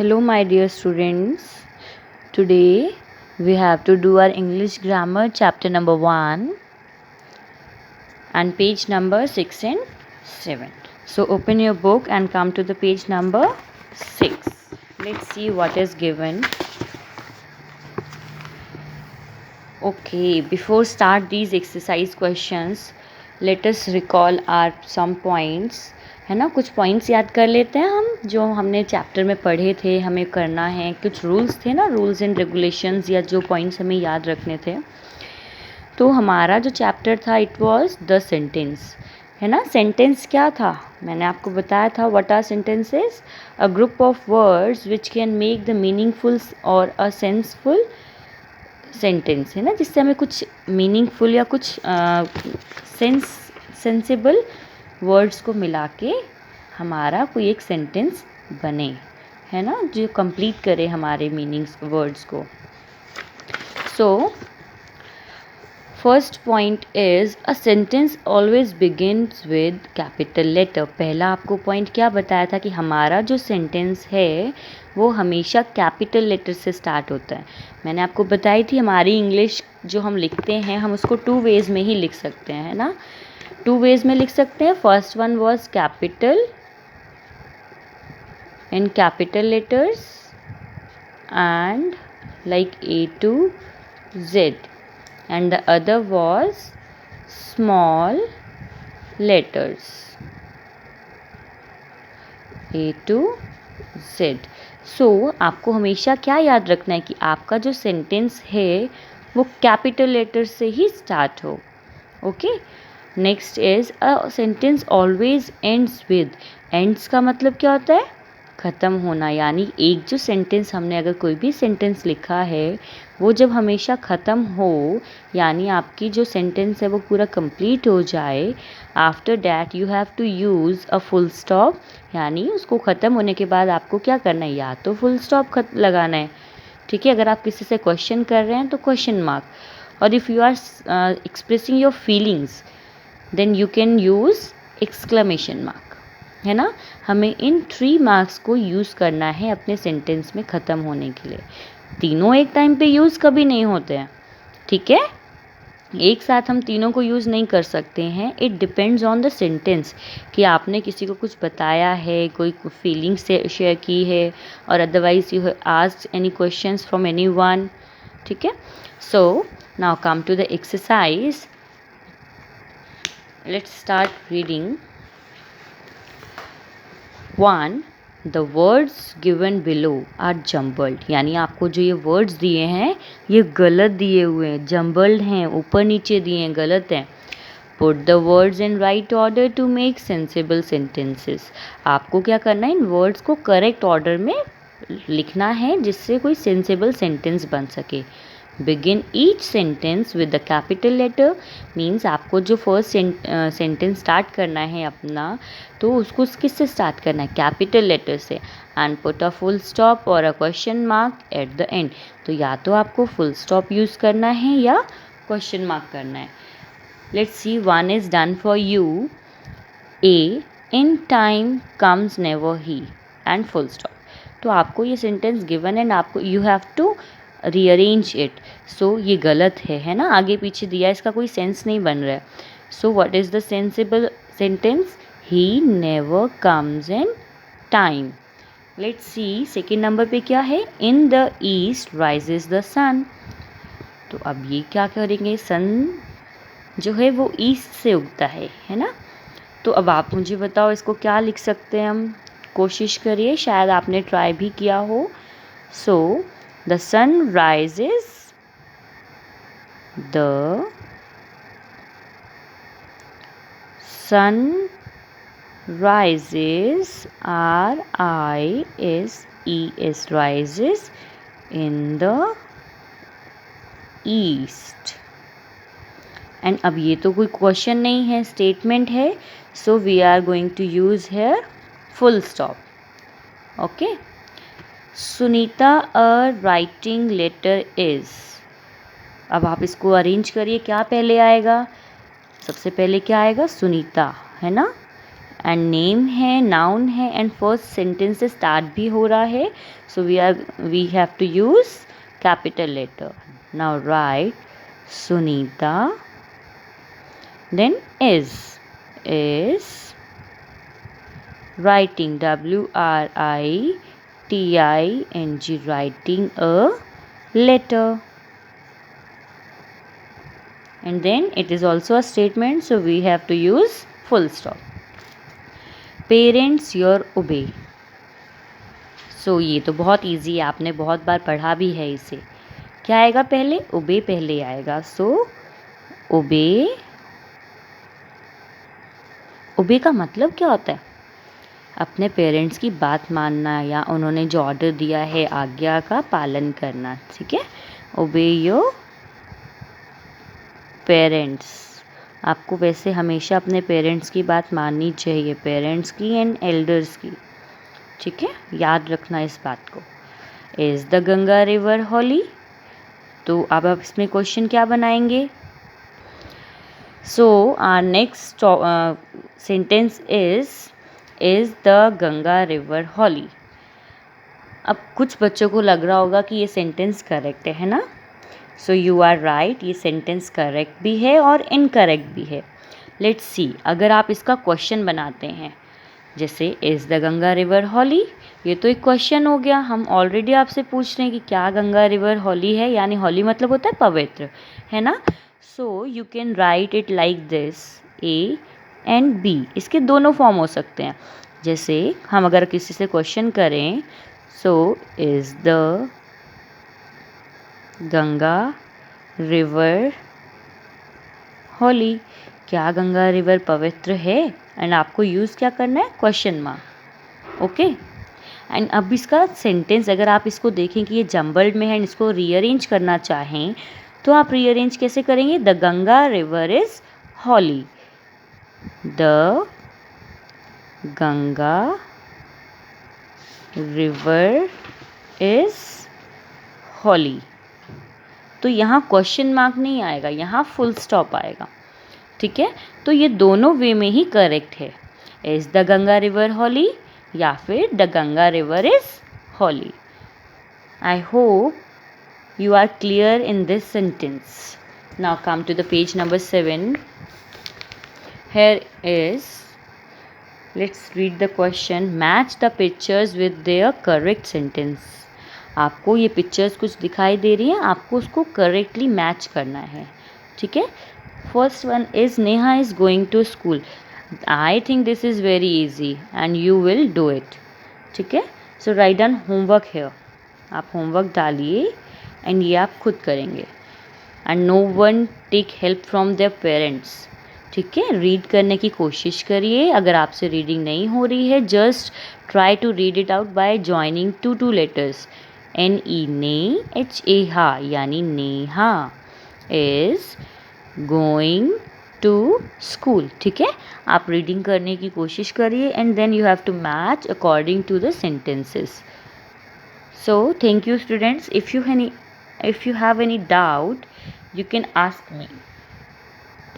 Hello, my dear students. Today we have to do our English grammar chapter number 1 and page number 6 and 7. So open your book and come to the page number 6. Let's see what is given. Okay, before start these exercise questions, let us recall our some points. है ना, कुछ points याद कर लेते हैं हम जो हमने चैप्टर में पढ़े थे, हमें करना है। कुछ रूल्स थे ना, रूल्स एंड रेगुलेशंस, या जो पॉइंट्स हमें याद रखने थे। तो हमारा जो चैप्टर था इट वाज द सेंटेंस, है ना। सेंटेंस क्या था, मैंने आपको बताया था। What are sentences? A group of words which can make the meaningful और अ सेंसफुल सेंटेंस, है ना, जिससे हमें कुछ मीनिंगफुल या कुछ सेंसिबल वर्ड्स को मिला के हमारा कोई एक सेंटेंस बने, है ना, जो कंप्लीट करे हमारे मीनिंग्स वर्ड्स को। So first point is a sentence always begins with capital letter. पहला आपको पॉइंट क्या बताया था कि हमारा जो सेंटेंस है वो हमेशा कैपिटल लेटर से स्टार्ट होता है। मैंने आपको बताई थी हमारी इंग्लिश जो हम लिखते हैं हम उसको 2 वेज में ही लिख सकते हैं, है ना। 2 वेज में लिख सकते हैं। First one was capital in capital letters and like A to Z, and the other was small letters A to Z. So आपको हमेशा क्या याद रखना है कि आपका जो सेंटेंस है वो कैपिटल लेटर से ही स्टार्ट हो। Okay, next is a sentence always ends with. Ends का मतलब क्या होता है? ख़त्म होना। यानी एक जो सेंटेंस हमने अगर कोई भी सेंटेंस लिखा है वो जब हमेशा ख़त्म हो, यानी आपकी जो सेंटेंस है वो पूरा कंप्लीट हो जाए, after that you have to use a full stop. यानी उसको ख़त्म होने के बाद आपको क्या करना है, या तो फुल स्टॉप लगाना है, ठीक है। अगर आप किसी से क्वेश्चन कर रहे हैं तो क्वेश्चन मार्क, और if you are expressing your feelings then you can use exclamation mark, है ना। हमें इन 3 मार्क्स को यूज़ करना है अपने सेंटेंस में ख़त्म होने के लिए। तीनों एक टाइम पे यूज़ कभी नहीं होते हैं, ठीक है। एक साथ हम तीनों को यूज़ नहीं कर सकते हैं। It depends on the sentence कि आपने किसी को कुछ बताया है, कोई फीलिंग्स से शेयर की है, और otherwise you have asked any questions from anyone, ठीक है। So now come to the exercise. Let's start reading. 1. The words given below are jumbled। यानी आपको जो ये वर्ड्स दिए हैं ये गलत दिए हुए हैं, जम्बल्ड हैं, ऊपर नीचे दिए हैं, गलत हैं। Put the words in right order to make sensible sentences। आपको क्या करना है, इन वर्ड्स को करेक्ट ऑर्डर में लिखना है जिससे कोई सेंसिबल सेंटेंस बन सके। Begin each sentence with the capital letter, means आपको जो फर्स्ट सेंटेंस स्टार्ट करना है अपना, तो उसको किससे स्टार्ट करना है, कैपिटल लेटर से। And put a full stop और a question mark at the end. तो या तो आपको फुल स्टॉप यूज़ करना है या क्वेश्चन मार्क करना है। Let's see, 1 is done for you. A in time comes never he and full stop. तो आपको ये सेंटेंस गिवन एंड आपको you have to rearrange it. So ये गलत है ना, आगे पीछे दिया, इसका कोई सेंस नहीं बन रहा है। So what is the sensible sentence? He never comes in time. Let's see second number पे क्या है, in the east rises the sun. तो अब ये क्या करेंगे, सन जो है वो ईस्ट से उगता है ना। तो अब आप मुझे बताओ इसको क्या लिख सकते हैं हम, कोशिश करिए, शायद आपने ट्राई भी किया हो। So the sun rises, the sun rises, R-I-S-E-S, rises in the east। And अब ये तो कोई क्वेश्चन नहीं है, स्टेटमेंट है। So we are going to use here full stop. Okay. Sunita a writing letter is. अब आप इसको अरेंज करिए, क्या पहले आएगा, सबसे पहले क्या आएगा, सुनीता, है ना। एंड नेम है, नाउन है एंड फर्स्ट सेंटेंस से स्टार्ट भी हो रहा है, so we have to use capital letter. Now write Sunita, then is writing, WRITING, writing a letter. And then it is also a statement, so we have to use full stop. Parents your obey. So ये तो बहुत easy है, आपने बहुत बार पढ़ा भी है इसे. क्या आएगा पहले? obey पहले आएगा. So obey, obey का मतलब क्या होता है? अपने पेरेंट्स की बात मानना या उन्होंने जो ऑर्डर दिया है आज्ञा का पालन करना. ठीक है, obey your पेरेंट्स. आपको वैसे हमेशा अपने पेरेंट्स की बात माननी चाहिए, पेरेंट्स की एंड एल्डर्स की. ठीक है, याद रखना इस बात को. Is the Ganga river holy? तो अब आप इसमें क्वेश्चन क्या बनाएंगे? So our next sentence is the Ganga river holy. अब कुछ बच्चों को लग रहा होगा कि ये सेंटेंस करेक्ट है ना? सो यू आर राइट, ये सेंटेंस करेक्ट भी है और इनकरेक्ट भी है. लेट्स सी, अगर आप इसका क्वेश्चन बनाते हैं, जैसे इज़ द गंगा रिवर हॉली, ये तो एक क्वेश्चन हो गया. हम ऑलरेडी आपसे पूछ रहे हैं कि क्या गंगा रिवर हॉली है, यानी हॉली मतलब होता है पवित्र, है ना? So you can write it like this, A and B. इसके दोनों फॉर्म हो सकते हैं. जैसे हम अगर किसी से क्वेश्चन करें, so is the Ganga river holy, क्या गंगा रिवर पवित्र है? एंड आपको यूज़ क्या करना है? Question mark. ओके, एंड अब इसका सेंटेंस अगर आप इसको देखें कि ये जम्बल्ड में है एंड इसको रीअरेंज करना चाहें, तो आप रीअरेंज कैसे करेंगे? The Ganga river is holy. The Ganga river is holy. तो यहाँ क्वेश्चन मार्क नहीं आएगा, यहाँ फुल स्टॉप आएगा. ठीक है, तो ये दोनों वे में ही करेक्ट है. Is the Ganga river holy या फिर the Ganga river is holy. I hope you are clear in this sentence. Now come to the page number 7. Here is, let's read the question. Match the pictures with their correct sentence. आपको ये pictures कुछ दिखाई दे रही हैं, आपको उसको correctly match करना है. ठीक है, first one is Neha is going to school. I think this is very easy and you will do it. ठीक है, so write down homework here. आप होमवर्क डालिए एंड ये आप खुद करेंगे. And no one take help from their parents. ठीक है, रीड करने की कोशिश करिए. अगर आपसे रीडिंग नहीं हो रही है, just try to read it out by joining two letters. NE ने, HA हा, यानी Neha is going to school. ठीक है, आप रीडिंग करने की कोशिश करिए and then you have to match according to the sentences. So thank you students. If you have any doubt, you can ask me.